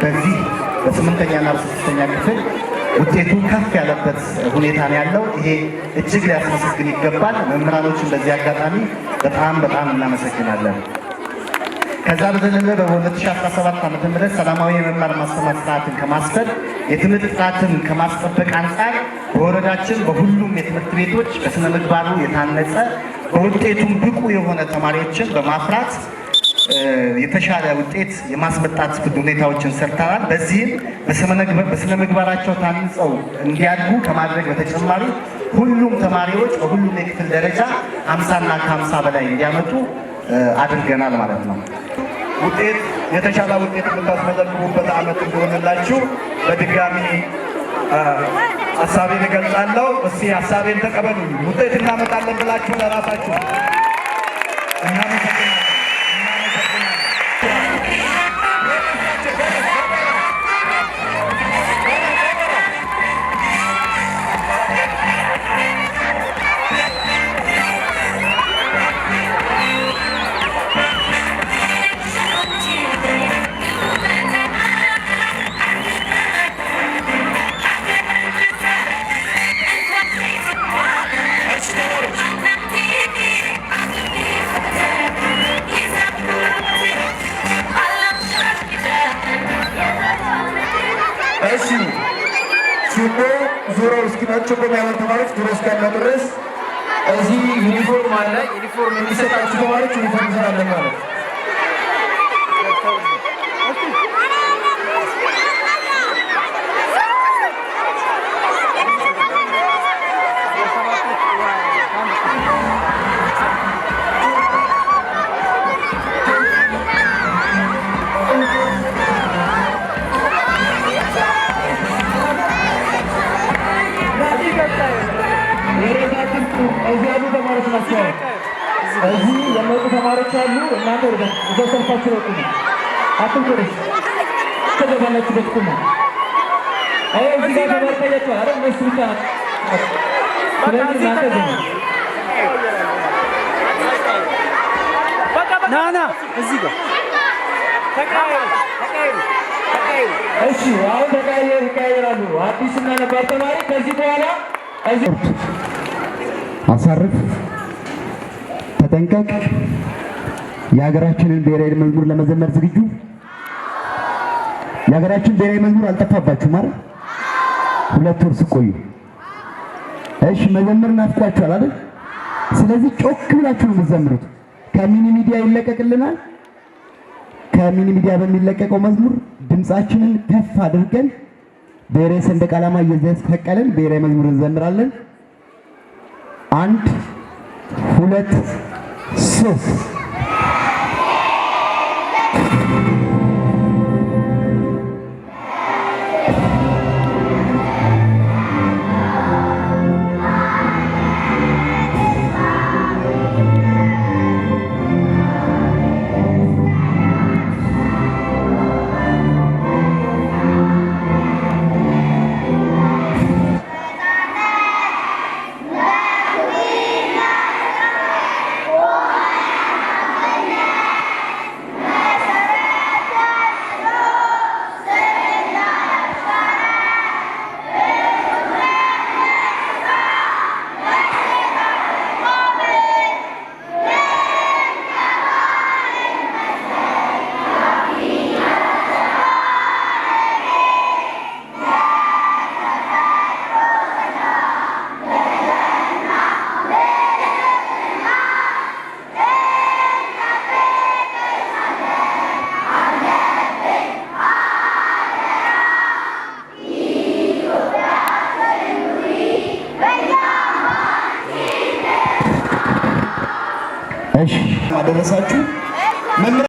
በዚህ በስምንተኛና በስድስተኛ ክፍል ውጤቱ ከፍ ያለበት ሁኔታ ነው ያለው። ይሄ እጅግ ሊያስመሰግን ይገባል። መምህራኖችን በዚህ አጋጣሚ በጣም እናመሰግናለን። ከዛ በዘለለ በ2017 ዓ.ም ሰላማዊ የመማር ማስተማር ስርዓትን ከማስፈን የትምህርት ጥራትን ከማስጠበቅ አንጻር በወረዳችን በሁሉም የትምህርት ቤቶች በስነ ምግባሩ የታነጸ በውጤቱም ብቁ የሆነ ተማሪዎችን በማፍራት የተሻለ ውጤት የማስመጣት ሁኔታዎችን ሰርተናል። በዚህም በስነ ምግባራቸው ታንጸው እንዲያድጉ ከማድረግ በተጨማሪ ሁሉም ተማሪዎች በሁሉም የክፍል ደረጃ 50 እና ከ50 በላይ እንዲያመጡ አድርገናል ማለት ነው። ውጤት የተሻለ ውጤት የምታስመዘግቡበት ዓመት እንደሆነላችሁ በድጋሚ ሀሳቤን እገልጻለሁ። እስቲ ሀሳቤን ተቀበሉ። ውጤት እናመጣለን ብላችሁ ለራሳችሁ እናመሰግናለን። እሺ ሱቆ ዞሮ እስኪመጡ በሚያመጡ ተማሪዎች ድሮ እስካለ ድረስ እዚህ ዩኒፎርም አለ። ዩኒፎርም የሚሰጣችሁ ተማሪዎች ዩኒፎርም ስላለን ማለት እዚህ ያሉ ተማሪዎች ናቸው። እዚህ የመጡ ተማሪዎች አሉ። እናንተ ወደ ሰልፋችሁ ወጡ ነው አትንኩርስ ተገባላችሁ በትኩ ነው። እዚህ ጋር ተመርጠያችሁ አይደል? እነሱ ብቻ ስለዚህ እናንተ ናና እዚህ ጋር ተቃየሩ። እሺ አሁን ተቃየራሉ። አዲስና ነባር ተማሪ ከዚህ በኋላ እዚህ አሳርፍ፣ ተጠንቀቅ። የሀገራችንን ብሔራዊ መዝሙር ለመዘመር ዝግጁ? የሀገራችን ብሔራዊ መዝሙር አልጠፋባችሁም አይደል? 2 ወር ስቆዩ። እሺ መዘመር ናፍቋችኋል አይደል? ስለዚህ ጮክ ብላችሁ ነው የምትዘምሩት። ከሚኒ ሚዲያ ይለቀቅልናል። ከሚኒ ሚዲያ በሚለቀቀው መዝሙር ድምጻችንን ከፍ አድርገን ብሔራዊ ሰንደቅ ዓላማ እየዘፈቀልን ብሔራዊ መዝሙር እንዘምራለን። 1 2 3 እሺ አደረሳችሁ።